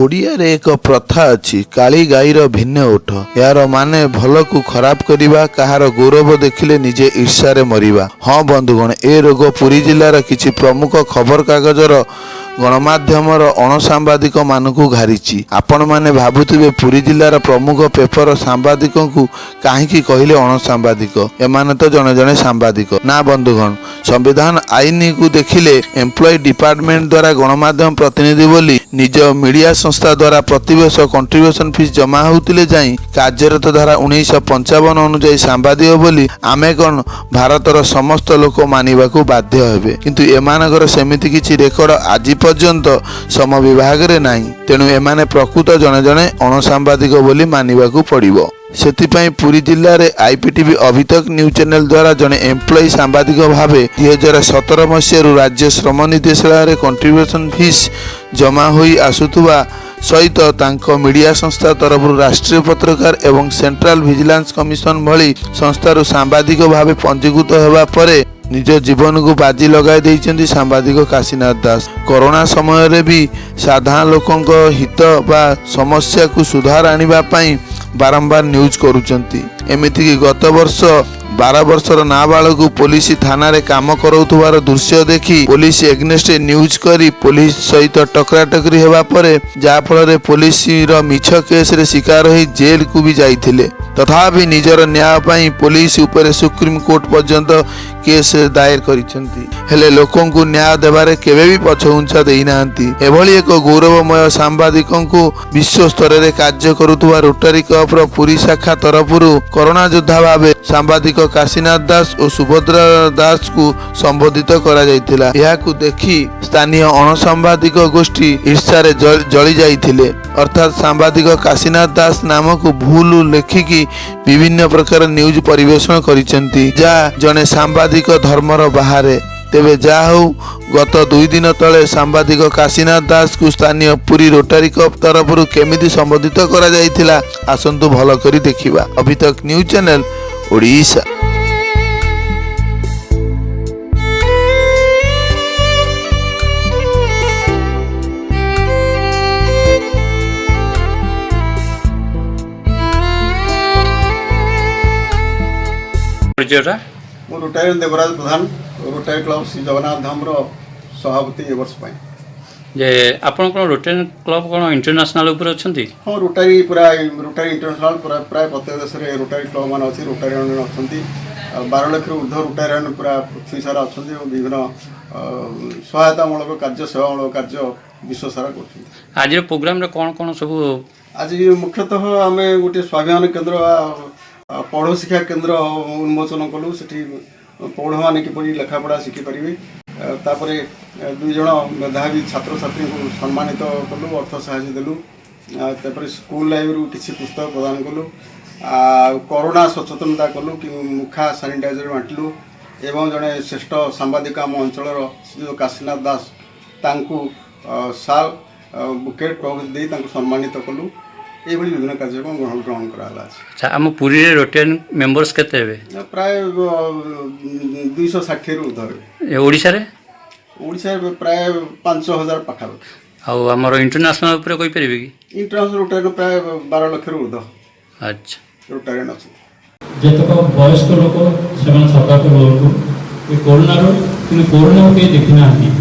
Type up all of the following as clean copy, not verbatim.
ओडिया एक प्रथा अच्छी काली गाईर भिन्न ओठ यार माने भल को खराब करवा कहार गौरव देखिले निजे ईर्ष्या मरिबा। हाँ बंधुगण ए रोग पुरी जिलार किछि प्रमुख खबर कागजर गणमाध्यमर अणसांबादिक मानकु घारिछि। आपण माने भाबुथिबे पुरी जिलार प्रमुख पेपर सांबादिक को काहीकि कहिले अणसांबादिक एमाने तो जणे जणे सांबादिक ना बंधुगण। संविधान आईन को देखिले एम्प्लॉय डिपार्टमेंट द्वारा गणमाध्यम प्रतिनिधि बोली निज मीडिया संस्था द्वारा प्रतिवर्ष कंट्रीब्यूशन फीस जमा होउतिले जाई कार्यरत धारा 1955 अनुसार सांबादिक बोली आमे कौन भारतर समस्त लोक मानिबाकू बाध्य हेबे, किंतु एमानकर सेमिति किछि रेकर्ड आज पर्यंत सम विभाग रे नाही। तेणु एमाने प्रकृत जणे जणे अणसांबादिक बोली मानिबाकू पड़िबो। सेतिपाई पुरी जिल्ला रे आईपीटीवी अभितक न्यूज चैनल द्वारा जने एम्प्लॉय सांबादिक भावे 2017 मसीह राज्य श्रम निर्देशालय कंट्रीब्यूशन फीस जमा होई आसुथुबा सहित तांको मीडिया संस्था तरफ राष्ट्रीय पत्रकार एवं सेंट्रल विजिलेंस कमिशन भली संस्थार सांबादिक भावे पंजीकृत होगा परे निज जीवन को बाजी लगाई देइछन्ति सांबादिक काशीनाथ दास। कोरोना समय रे भी साधारण लोकंक हित बा समस्या को सुधार आनिबा पई बारंबार न्यूज करूचंती। एमिति कि गत वर्ष 12 वर्षर नाबालक पुलिस थाना रे काम करौथुवार दृश्य देखि पुलिस एग्नेस्ट न्यूज करी पुलिस सहित टकराटकरी हेबा परे जा फल पुलिस रो मिछ केस रे शिकार होई जेल को भी जाइथिले। तथापि निजर न्याय पाई पुलिस ऊपर सुप्रीम कोर्ट पर्यंत केस दायर करिसेंती, हेले लोकन को न्याय देबारे केबे भी पछउंचा देई नांती। एभली एक गौरवमय सांबादिकन को विश्व स्तर रे कार्य करुथुवा रोटरी क्लब रो पुरी शाखा तरफरु कोरोना योद्धा भावे सांबादिक काशीनाथ दास और सुभद्रा दास को संबोधित करा जायतिला। याकू देखि स्थानीय अणसांबादिक गोष्ठी ईर्ष्या रे जली जाइथिले। अर्थात सांबादिक काशीनाथ दास नामक भूल लेखिकी विभिन्न प्रकार न्यूज परिवेषण करिसेंती जा जने सांबादिक धर्मर बाहरे। तेबे जा हो गत 2 दिन तले सांबादिक काशीनाथ दास को स्थानीय पुरी रोटरी क्लब तरफरु केमिति संबोधित करा जायतिला आसंतु भल करी देखिबा। अभी तक news channel Odisha. Rotary Devraj Pradhan Rotary club Shri Jagannath Dham सभापति ए वर्ष जे आपण कोन रोटारी क्लब कोन इंटरनेशनल ऊपर अछंती? हाँ रोटारी पूरा रोटारी इंटरनेशनल पूरा प्राय प्रत्येक देश में रोटारी क्लब मान अच्छी रोटारियन अच्छी 12 लाख ऊर्ध रोटारियन पूरा पृथ्वी सारा अच्छा विभिन्न सहायतामूलक कार्य सेवामूलक कार्य विश्व सारा कर। आज प्रोग्राम कौन कौन सब आज मुख्यतः आम गोटे स्वाभिमान केन्द्र पौढ़ शिक्षा केन्द्र उन्मोचन कलु से पौढ़ मैंने किपरि लेखापढ़ा शिखिपारे तापर 2 जन मेधावी छात्र छात्री को सम्मानित कलु अर्थ साहाय्य देलु तापर स्कूल लाइब्रेरी किसी पुस्तक प्रदान कलु कोरोना सचेतनता कलु कि मुखा सानिटाइजर बांटलु एवं जड़े श्रेष्ठ सांबादिक आम अंचल श्री काशीनाथ दास तांकु साल बुकेट प्रभुति दे सम्मानित कलु ये विभिन्न कार्यक्रम ग्रहण कराला। अच्छा आम पुरी रे रोटारी मेंबर्स केते हेबे? प्राय 260 रु उधर ओडिसा रे प्राय 5000 पाखा। आ हमर इंटरनेशनल ऊपर कोइ परिबे कि इंटरनेशनल रोटारी प्राय 12 लाख रु उधर। अच्छा रोटारी अछि जेतक वयस्क लोक सेमान सरकार को बोलु ए कोरोना रो कि कोरोना के देखिना आती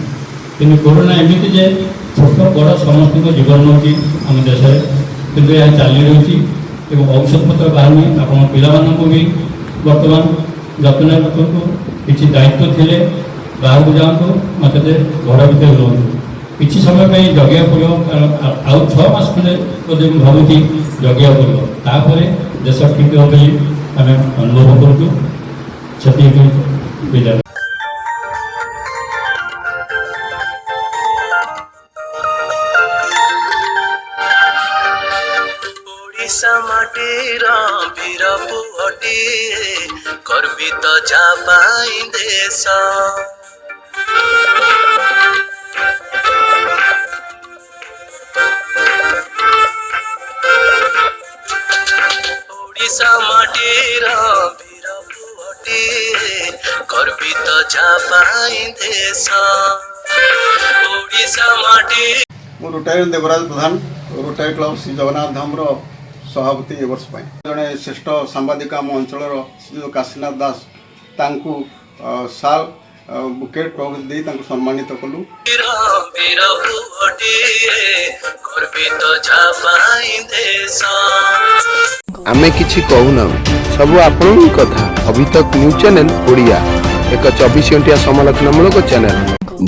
कि कोरोना एमिति जे छोट बड़ समस्त को जीवन नोची हम देश रे किंतु यह चली रही है औषध पत्र बाहर आप पिला भी बर्तमान जत्न रखु किसी दायित्व थे बाहर को जातु मत घर भर रुहतु किसी समय जगिया पड़ो आउ 6 मास खंडे भावुची जगिया पड़ो तापर देश ठीक हो आम अनुभव करूँ विदाय। माटीर वीर पुअटी गर्वित जापाई देश ओडिशा माटीर वीर पुअटी गर्वित जापाई देश ओडिशा माटी। रोटारी देवराज प्रधान ରୋଟାରୀ କ୍ଲବ ଶ୍ରୀ ଜଗନ୍ନାଥ ଧାମର ସଭାପତି ଏ ବର୍ଷ ପାଇଁ ଜଣେ ଶ୍ରେଷ୍ଠ ସାମ୍ବାଦିକ ଆମ ଅଞ୍ଚଳର ଶ୍ରୀ କାଶୀନାଥ ଦାସ ତାଙ୍କୁ ସାଲ୍ ବୁକେଟ୍ ପ୍ରଭୃତି ଦେଇ ତାଙ୍କୁ ସମ୍ମାନିତ କଲୁ। ଆମେ କିଛି କହୁନା, ସବୁ ଆପଣଙ୍କ କଥା। ଅଭିତକ ନ୍ୟୁଜ୍ ଚ୍ୟାନେଲ ଓଡ଼ିଆ ଏକ 24 ଘଣ୍ଟିଆ ସମାଲୋଚନାମୂଳକ ଚ୍ୟାନେଲ।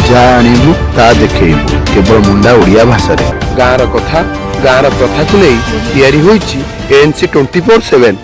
ଯାହା ଆଣିବୁ ତାହା ଦେଖେଇବୁ କେବଳ ମୁଣ୍ଡା ଓଡ଼ିଆ ଭାଷାରେ। ଗାଁର କଥା, ଗାଁର ପ୍ରଥାକୁ ନେଇ ତିଆରି ହୋଇଛି ANC 24/7।